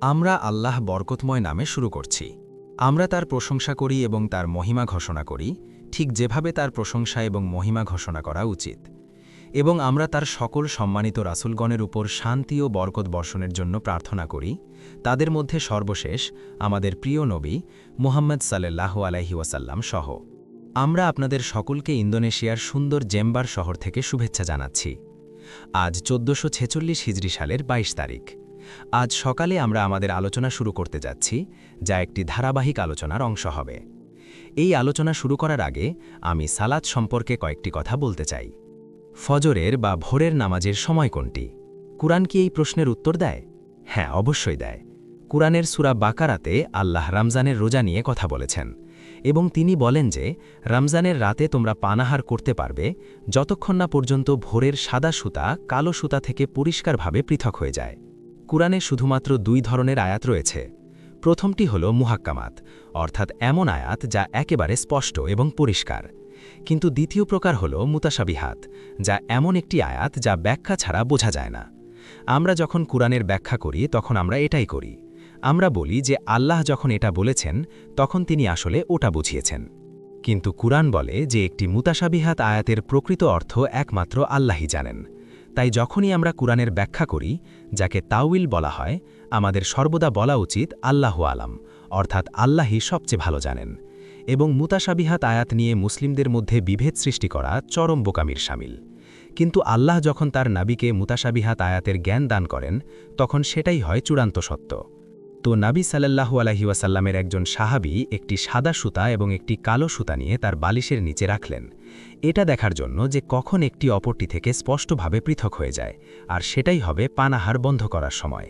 আমরা আল্লাহ বরকতময় নামে শুরু করছি। আমরা তার প্রশংসা করি এবং তার মহিমা ঘোষণা করি, ঠিক যেভাবে তার প্রশংসা এবং মহিমা ঘোষণা করা উচিত। এবং আমরা তার সকল সম্মানিত রাসূলগণের উপর শান্তি ও বরকত বর্ষণের জন্য প্রার্থনা করি, তাদের মধ্যে সর্বশেষ আমাদের প্রিয় নবী মুহাম্মদ সাল্লাল্লাহু আলাইহি ওয়াসাল্লাম সহ। আমরা আপনাদের সকলকে ইন্দোনেশিয়ার সুন্দর জেম্বার শহর থেকে শুভেচ্ছা জানাচ্ছি। আজ 1446 হিজরি সালের 22 তারিখ। আজ সকালে আমরা আমাদের আলোচনা শুরু করতে যাচ্ছি, যা একটি ধারাবাহিক আলোচনার অংশ হবে। এই আলোচনা শুরু করার আগে আমি সালাত সম্পর্কে কয়েকটি কথা বলতে চাই। ফজরের বা ভোরের নামাজের সময় কোনটি? কুরআন কি এই প্রশ্নের উত্তর দেয়? হ্যাঁ, অবশ্যই দেয়। কুরআনের সূরা বাকারাতে আল্লাহ রমজানের রোজা নিয়ে কথা বলেছেন, এবং তিনি বলেন যে রমজানের রাতে তোমরা পানাহার করতে পারবে যতক্ষণ না পর্যন্ত ভোরের সাদা সুতা কালো সুতা থেকে পরিষ্কারভাবে পৃথক হয়ে যায়। কুরআনে শুধুমাত্র 2 ধরনের আয়াত রয়েছে। প্রথমটি হল মুহাক্কামাত, অর্থাৎ এমন আয়াত যা একেবারে স্পষ্ট এবং পরিষ্কার। কিন্তু দ্বিতীয় প্রকার হল মুতাশাবিহাত, যা এমন একটি আয়াত যা ব্যাখ্যা ছাড়া বোঝা যায় না। আমরা যখন কুরআনের ব্যাখ্যা করি তখন আমরা এটাই করি। আমরা বলি যে আল্লাহ যখন এটা বলেছেন তখন তিনি আসলে ওটা বুঝিয়েছেন। কিন্তু কুরআন বলে যে একটি মুতাশাবিহাত আয়াতের প্রকৃত অর্থ একমাত্র আল্লাহই জানেন। তাই যখনই আমরা কুরআনের ব্যাখ্যা করি, যাকে তাউইল বলা হয়, আমাদের সর্বদা বলা উচিত আল্লাহু আলাম, অর্থাৎ আল্লাহই সবচেয়ে ভালো জানেন। এবং মুতাশাবিহাত আয়াত নিয়ে মুসলিমদের মধ্যে বিভেদ সৃষ্টি করা চরম বোকামির শামিল। কিন্তু আল্লাহ যখন তার নাবিকে মুতাশাবিহাত আয়াতের জ্ঞান দান করেন, তখন সেটাই হয় চূড়ান্ত সত্য। তো নবী সাল্লাল্লাহু আলাইহি ওয়াসাল্লামের একজন সাহাবী একটি সাদা সুতা এবং একটি কালো সুতা নিয়ে তার বালিশের নিচে রাখলেন, এটা দেখার জন্য যে কখন একটি অপরটি থেকে স্পষ্টভাবে পৃথক হয়ে যায়, আর সেটাই হবে পানাহার বন্ধ করার সময়।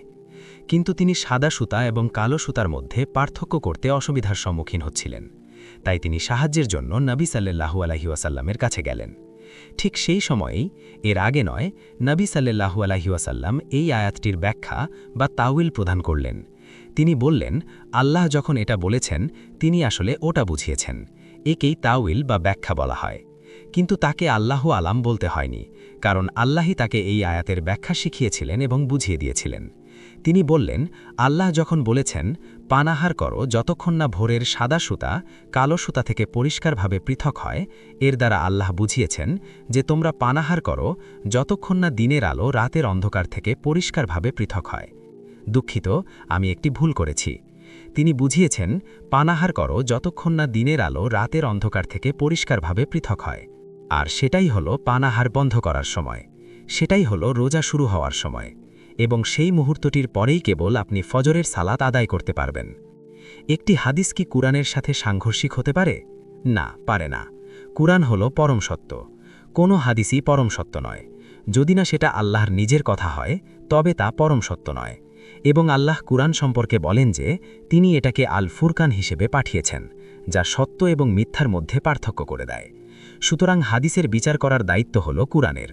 কিন্তু তিনি সাদা সুতা এবং কালো সুতার মধ্যে পার্থক্য করতে অসুবিধার সম্মুখীন হচ্ছিলেন। তাই তিনি সাহায্যের জন্য নবী সাল্লাল্লাহু আলাইহি ওয়াসাল্লামের কাছে গেলেন। ঠিক সেই সময়েই, এর আগে নয়, নবী সাল্লাল্লাহু আলাইহি ওয়াসাল্লাম এই আয়াতটির ব্যাখ্যা বা তাউইল প্রদান করলেন। তিনি বললেন, আল্লাহ যখন এটা বলেছেন তিনি আসলে ওটা বুঝিয়েছেন। একেই তাউইল বা ব্যাখ্যা বলা হয়। কিন্তু তাকে আল্লাহু আলাম বলতে হয়নি, কারণ আল্লাহই তাকে এই আয়াতের ব্যাখ্যা শিখিয়েছিলেন এবং বুঝিয়ে দিয়েছিলেন। তিনি বললেন, আল্লাহ যখন বলেছেন পানাহার করো যতক্ষণ না ভোরের সাদা সুতা কালো সুতা থেকে পরিষ্কারভাবে পৃথক হয়, এর দ্বারা আল্লাহ বুঝিয়েছেন যে তোমরা পানাহার করো যতক্ষণ না দিনের আলো রাতের অন্ধকার থেকে পরিষ্কারভাবে পৃথক হয়। দুঃখিত, আমি একটি ভুল করেছি। তিনি বুঝিয়েছেন পানাহার করো যতক্ষণ না দিনের আলো রাতের অন্ধকার থেকে পরিষ্কারভাবে পৃথক হয়। আর সেটাই হলো পানাহার বন্ধ করার সময়, সেটাই হলো রোজা শুরু হওয়ার সময়, এবং সেই মুহূর্তটির পরেই কেবল আপনি ফজরের সালাত আদায় করতে পারবেন। একটি হাদিস কি কুরআনের সাথে সাংঘর্ষিক হতে পারে? না, পারে না। কুরআন হলো পরম সত্য। কোনো হাদিসই পরম সত্য নয়। যদি না সেটা আল্লাহর নিজের কথা হয়, তবে তা পরম সত্য নয়। এবং আল্লাহ কুরআন সম্পর্কে বলেন যে তিনি এটাকে আল ফুরকান হিসেবে পাঠিয়েছেন, যা সত্য এবং মিথ্যার মধ্যে পার্থক্য করে দেয়। সুতরাং হাদিসের বিচার করার দায়িত্ব হল কুরআনের।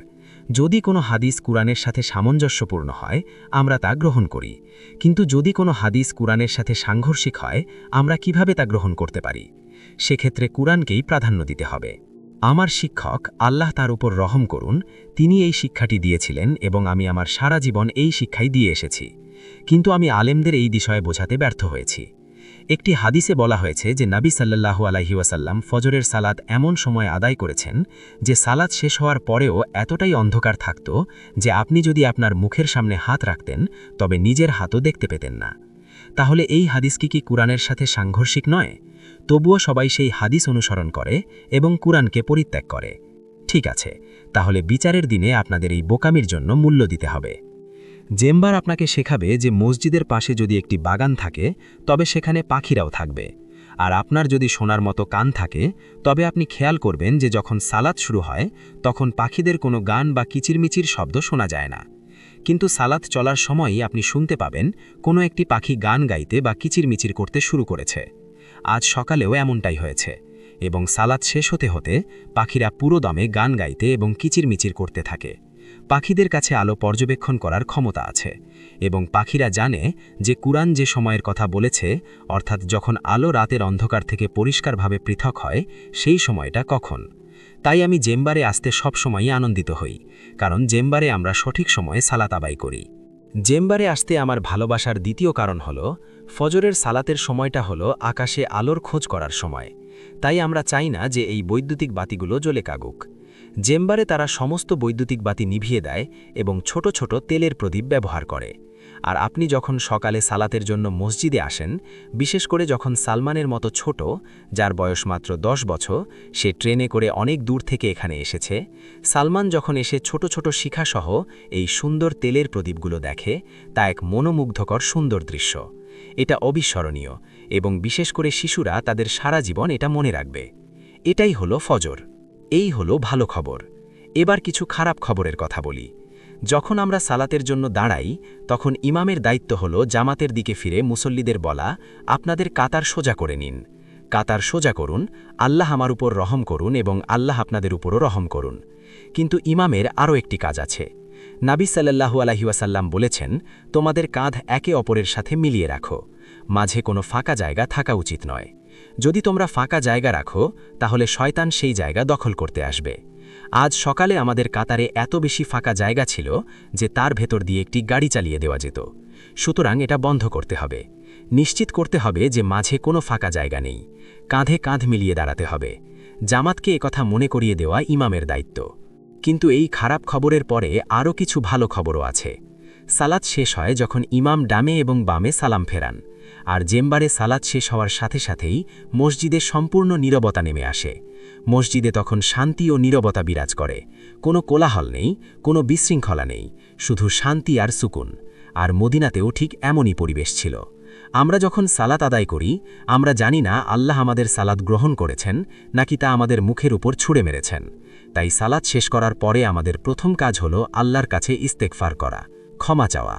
যদি কোনো হাদিস কুরআনের সাথে সামঞ্জস্যপূর্ণ হয়, আমরা তা গ্রহণ করি। কিন্তু যদি কোনো হাদিস কুরআনের সাথে সাংঘর্ষিক হয়, আমরা কিভাবে তা গ্রহণ করতে পারি? সেক্ষেত্রে কুরআনকেই প্রাধান্য দিতে হবে। আমার শিক্ষক, আল্লাহ তার উপর রহম করুন, তিনি এই শিক্ষাটি দিয়েছিলেন এবং আমি আমার সারা জীবন এই শিক্ষাই দিয়ে এসেছি। কিন্তু আমি আলেমদের এই বিষয়ে বোঝাতে ব্যর্থ হয়েছি। একটি হাদিসে বলা হয়েছে যে নবী সাল্লাল্লাহু আলাইহি ওয়াসাল্লাম ফজরের সালাত এমন সময় আদায় করেছেন যে সালাত শেষ হওয়ার পরেও এতটাই অন্ধকার থাকত যে আপনি যদি আপনার মুখের সামনে হাত রাখতেন তবে নিজের হাতও দেখতে পেতেন না। তাহলে এই হাদিস কি কুরআনের সাথে সাংঘর্ষিক নয়? তবুও সবাই সেই হাদিস অনুসরণ করে এবং কুরআনকে পরিত্যাগ করে। ঠিক আছে, তাহলে বিচারের দিনে আপনাদের এই বোকামির জন্য মূল্য দিতে হবে। জেম্বার আপনাকে শেখাবে যে মসজিদের পাশে যদি একটি বাগান থাকে তবে সেখানে পাখিরাও থাকবে। আর আপনার যদি শোনার মতো কান থাকে তবে আপনি খেয়াল করবেন যে যখন সালাত শুরু হয় তখন পাখিদের কোনো গান বা কিচিরমিচির শব্দ শোনা যায় না। কিন্তু সালাত চলার সময়ই আপনি শুনতে পাবেন কোনো একটি পাখি গান গাইতে বা কিচিরমিচির করতে শুরু করেছে। আজ সকালেও এমনটাই হয়েছে, এবং সালাত শেষ হতে হতে পাখিরা পুরো দমে গান গাইতে এবং কিচিরমিচির করতে থাকে। পাখিদের কাছে আলো পর্যবেক্ষণ করার ক্ষমতা আছে, এবং পাখিরা জানে যে কুরআন যে সময়ের কথা বলেছে, অর্থাৎ যখন আলো রাতের অন্ধকার থেকে পরিষ্কারভাবে পৃথক হয়, সেই সময়টা কখন। তাই আমি জেম্বারে আসতে সবসময়ই আনন্দিত হই, কারণ জেম্বারে আমরা সঠিক সময়ে সালাত আদায় করি। চেম্বারে আসতে আমার ভালোবাসার দ্বিতীয় কারণ হল ফজরের সালাতের সময়টা হলো আকাশে আলোর খোঁজ করার সময়। তাই আমরা চাই না যে এই বৈদ্যুতিক বাতিগুলো জ্বলে কাগুক। চেম্বারে তারা সমস্ত বৈদ্যুতিক বাতি নিভিয়ে দেয় এবং ছোট ছোট তেলের প্রদীপ ব্যবহার করে। আর আপনি যখন সকালে সালাতের জন্য মসজিদে আসেন, বিশেষ করে যখন সালমানের মতো ছোট, যার বয়স মাত্র 10 বছর, সে ট্রেনে করে অনেক দূর থেকে এখানে এসেছে, সালমান যখন এসে ছোট ছোট শিখাসহ এই সুন্দর তেলের প্রদীপগুলো দেখে, তা এক মনোমুগ্ধকর সুন্দর দৃশ্য। এটা অবিস্মরণীয় এবং বিশেষ করে শিশুরা তাদের সারা জীবন এটা মনে রাখবে। এটাই হলো ফজর। এই হলো ভালো খবর। এবার কিছু খারাপ খবরের কথা বলি। যখন আমরা সালাতের জন্য দাঁড়াই, তখন ইমামের দায়িত্ব হলো জামাতের দিকে ফিরে মুসল্লিদের বলা, আপনাদের কাতার সোজা করে নিন, কাতার সোজা করুন, আল্লাহ আমার উপর রহম করুন এবং আল্লাহ আপনাদের উপরও রহম করুন। কিন্তু ইমামের আরও একটি কাজ আছে। নাবী সাল্লাল্লাহু আলাইহি ওয়াসাল্লাম বলেছেন, তোমাদের কাঁধ একে অপরের সাথে মিলিয়ে রাখো, মাঝে কোনো ফাঁকা জায়গা থাকা উচিত নয়। যদি তোমরা ফাঁকা জায়গা রাখো, তাহলে শয়তান সেই জায়গা দখল করতে আসবে। আজ সকালে আমাদের কাতারে এত বেশি ফাঁকা জায়গা ছিল যে তার ভেতর দিয়ে একটি গাড়ি চালিয়ে দেওয়া যেত। সুতরাং এটা বন্ধ করতে হবে। নিশ্চিত করতে হবে যে মাঝে কোনো ফাঁকা জায়গা নেই। কাঁধে কাঁধ মিলিয়ে দাঁড়াতে হবে। জামাতকে একথা মনে করিয়ে দেওয়া ইমামের দায়িত্ব। কিন্তু এই খারাপ খবরের পরে আরও কিছু ভালো খবরও আছে। সালাত শেষ হয় যখন ইমাম ডামে এবং বামে সালাম ফেরান, আর চেম্বারে সালাত শেষ হওয়ার সাথে সাথেই মসজিদে সম্পূর্ণ নীরবতা নেমে আসে। মসজিদে তখন শান্তি ও নীরবতা বিরাজ করে। কোনো কোলাহল নেই, কোনো বিশৃঙ্খলা নেই, শুধু শান্তি আর সুকুন। আর মদিনাতেও ঠিক এমনই পরিবেশ ছিল। আমরা যখন সালাত আদায় করি, আমরা জানি না আল্লাহ আমাদের সালাত গ্রহণ করেছেন নাকি তা আমাদের মুখের উপর ছুঁড়ে মেরেছেন। তাই সালাত শেষ করার পরে আমাদের প্রথম কাজ হলো আল্লাহর কাছে ইস্তেগফার করা, ক্ষমা চাওয়া।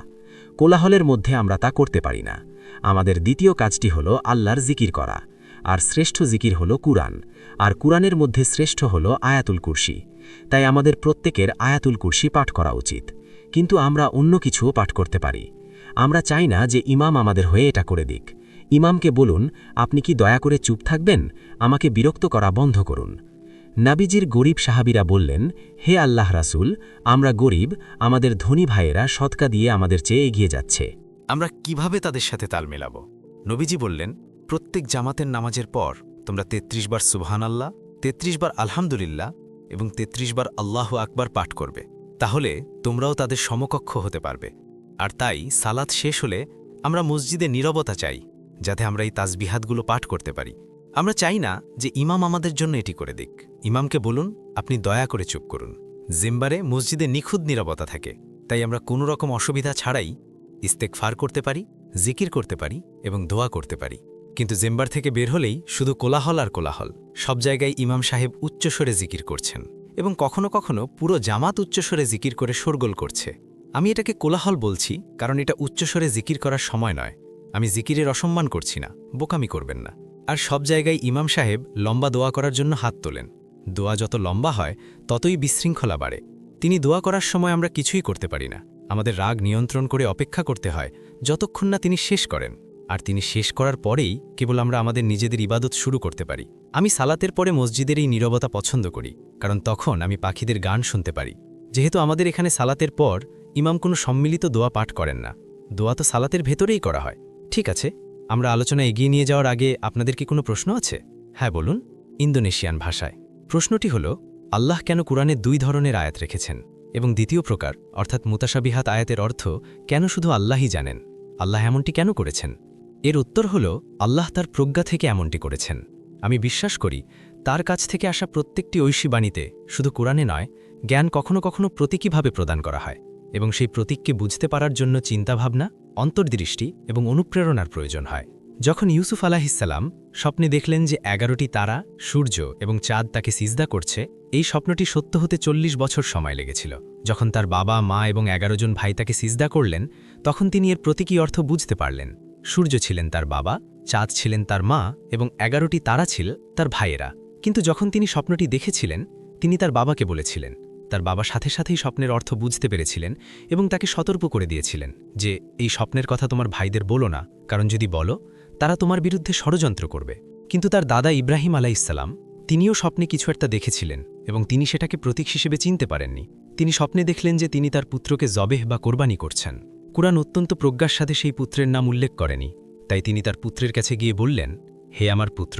কোলাহলের মধ্যে আমরা তা করতে পারি না। আমাদের দ্বিতীয় কাজটি হলো আল্লাহর জিকির করা, আর শ্রেষ্ঠ জিকির হলো কুরআন, আর কুরআনের মধ্যে শ্রেষ্ঠ হলো আয়াতুল কুরসি। তাই আমাদের প্রত্যেকের আয়াতুল কুরসি পাঠ করা উচিত। কিন্তু আমরা অন্য কিছুও পাঠ করতে পারি। আমরা চাই না যে ইমাম আমাদের হয়ে এটা করে দিক। ইমামকে বলুন, আপনি কি দয়া করে চুপ থাকবেন? আমাকে বিরক্ত করা বন্ধ করুন। নাবিজির গরিব সাহাবীরা বললেন, হে আল্লাহ রাসূল, আমরা গরিব, আমাদের ধনী ভাইয়েরা সদকা দিয়ে আমাদের চেয়ে এগিয়ে যাচ্ছে। আমরা কিভাবে তাদের সাথে তাল মেলাব? নবীজি বললেন, প্রত্যেক জামাতের নামাজের পর তোমরা ৩৩ বার সুবহানাল্লাহ, ৩৩ বার আলহামদুলিল্লাহ এবং ৩৩ বার আল্লাহু আকবার পাঠ করবে। তাহলে তোমরাও তাদের সমকক্ষ হতে পারবে। আর তাই সালাত শেষ হলে আমরা মসজিদে নীরবতা চাই, যাতে আমরা এই তাসবিহাতগুলো পাঠ করতে পারি। আমরা চাই না যে ইমাম আমাদের জন্য এটি করে দিক। ইমামকে বলুন, আপনি দয়া করে চুপ করুন। জিম্বারে মসজিদে নিখুঁত নীরবতা থাকে, তাই আমরা কোনো রকম অসুবিধা ছাড়াই ইস্তেগফার করতে পারি, জিকির করতে পারি এবং দোয়া করতে পারি। কিন্তু জেম্বার থেকে বের হলেই শুধু কোলাহল আর কোলাহল। সব জায়গায় ইমাম সাহেব উচ্চস্বরে জিকির করছেন এবং কখনো কখনো পুরো জামাত উচ্চস্বরে জিকির করে শোরগোল করছে। আমি এটাকে কোলাহল বলছি কারণ এটা উচ্চস্বরে জিকির করার সময় নয়। আমি জিকিরের অসম্মান করছি না, বোকামি করবেন না। আর সব জায়গায় ইমাম সাহেব লম্বা দোয়া করার জন্য হাত তোলেন। দোয়া যত লম্বা হয় ততই বিশৃঙ্খলা বাড়ে। তিনি দোয়া করার সময় আমরা কিছুই করতে পারি না। আমাদের রাগ নিয়ন্ত্রণ করে অপেক্ষা করতে হয় যতক্ষণ না তিনি শেষ করেন। আর তিনি শেষ করার পরেই কেবল আমরা আমাদের নিজেদের ইবাদত শুরু করতে পারি। আমি সালাতের পরে মসজিদের এই নীরবতা পছন্দ করি, কারণ তখন আমি পাখিদের গান শুনতে পারি। যেহেতু আমাদের এখানে সালাতের পর ইমাম কোনো সম্মিলিত দোয়া পাঠ করেন না, দোয়া তো সালাতের ভেতরেই করা হয়। ঠিক আছে, আমরা আলোচনা এগিয়ে নিয়ে যাওয়ার আগে আপনাদের কি কোনো প্রশ্ন আছে? হ্যাঁ বলুন। ইন্দোনেশিয়ান ভাষায় প্রশ্নটি হল, আল্লাহ কেন কুরআনে 2 ধরনের আয়াত রেখেছেন? এবং দ্বিতীয় প্রকার অর্থাৎ মুতাশাবিহাত আয়াতের অর্থ কেন শুধু আল্লাহই জানেন? আল্লাহ এমনটি কেন করেছেন? এর উত্তর হল, আল্লাহ তার প্রজ্ঞা থেকে এমনটি করেছেন। আমি বিশ্বাস করি তার কাছ থেকে আসা প্রত্যেকটি ঐশী বাণীতে শুধু কুরআনে নয়, জ্ঞান কখনো কখনো প্রতীকীভাবে প্রদান করা হয় এবং সেই প্রতীককে বুঝতে পারার জন্য চিন্তাভাবনা, অন্তর্দৃষ্টি এবং অনুপ্রেরণার প্রয়োজন হয়। যখন ইউসুফ আলাইহিসসালাম স্বপ্নে দেখলেন যে 11টি তারা, সূর্য এবং চাঁদ তাকে সিজদা করছে, এই স্বপ্নটি সত্য হতে 40 বছর সময় লেগেছিল। যখন তার বাবা, মা এবং 11 জন ভাই তাকে সিজদা করলেন, তখন তিনি এর প্রতীকী অর্থ বুঝতে পারলেন। সূর্য ছিলেন তার বাবা, চাঁদ ছিলেন তার মা এবং 11টি তারা ছিল তার ভাইয়েরা। কিন্তু যখন তিনি স্বপ্নটি দেখেছিলেন, তিনি তার বাবাকে বলেছিলেন। তার বাবা সাথে সাথেই স্বপ্নের অর্থ বুঝতে পেরেছিলেন এবং তাকে সতর্ক করে দিয়েছিলেন যে এই স্বপ্নের কথা তোমার ভাইদের বলো না, কারণ যদি বলো তারা তোমার বিরুদ্ধে ষড়যন্ত্র করবে। কিন্তু তার দাদা ইব্রাহিম আলাইহিসসালাম, তিনিও স্বপ্নে কিছু একটা দেখেছিলেন এবং তিনি সেটাকে প্রতীক হিসেবে চিনতে পারেননি। তিনি স্বপ্নে দেখলেন যে তিনি তার পুত্রকে জবেহ বা কোরবানি করছেন। কুরআন অত্যন্ত প্রজ্ঞার সাথে সেই পুত্রের নাম উল্লেখ করেনি, তাই তিনি তার পুত্রের কাছে গিয়ে বললেন, হে আমার পুত্র,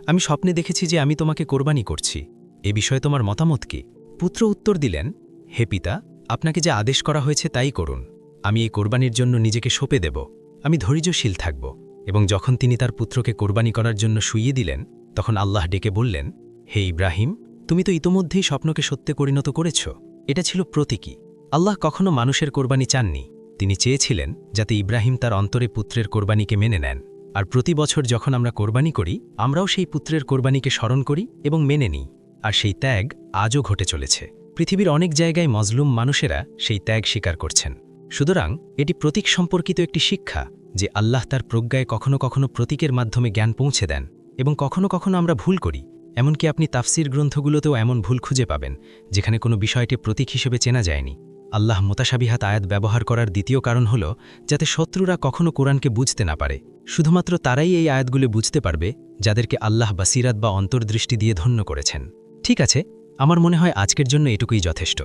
আমি স্বপ্নে দেখেছি যে আমি তোমাকে কোরবানি করছি, এ বিষয়ে তোমার মতামত কি? পুত্র উত্তর দিলেন, হে পিতা, আপনাকে যে আদেশ করা হয়েছে তাই করুন। আমি এই কোরবানির জন্য নিজেকে সঁপে দেব, আমি ধৈর্যশীল থাকব। এবং যখন তিনি তার পুত্রকে কোরবানি করার জন্য শুইয়ে দিলেন, তখন আল্লাহ ডেকে বললেন, হে ইব্রাহিম, তুমি তো ইতোমধ্যেই স্বপ্নকে সত্যে পরিণত করেছ। এটা ছিল প্রতীকী। আল্লাহ কখনো মানুষের কোরবানি চাননি, তিনি চেয়েছিলেন যাতে ইব্রাহিম তার অন্তরে পুত্রের কোরবানিকে মেনে নেন। আর প্রতি বছর যখন আমরা কোরবানি করি, আমরাও সেই পুত্রের কোরবানিকে স্মরণ করি এবং মেনে নিই। আর সেই ত্যাগ আজও ঘটে চলেছে। পৃথিবীর অনেক জায়গায় মজলুম মানুষেরা সেই ত্যাগ স্বীকার করছেন। সুতরাং এটি প্রতীক সম্পর্কিত একটি শিক্ষা যে আল্লাহ তার প্রজ্ঞায় কখনো কখনো প্রতীকের মাধ্যমে জ্ঞান পৌঁছে দেন এবং কখনো কখনো আমরা ভুল করি। এমনকি আপনি তাফসির গ্রন্থগুলোতেও এমন ভুল খুঁজে পাবেন যেখানে কোনো বিষয়টি প্রতীক হিসেবে চেনা যায়নি। আল্লাহ মুতাশাবিহাত আয়াত ব্যবহার করার দ্বিতীয় কারণ হল যাতে শত্রুরা কখনো কোরআনকে বুঝতে না পারে। শুধুমাত্র তারাই এই আয়াতগুলো বুঝতে পারবে যাদেরকে আল্লাহ বাসিরাত বা অন্তর্দৃষ্টি দিয়ে ধন্য করেছেন। ঠিক আছে, আমার মনে হয় আজকের জন্য এটুকুই যথেষ্ট।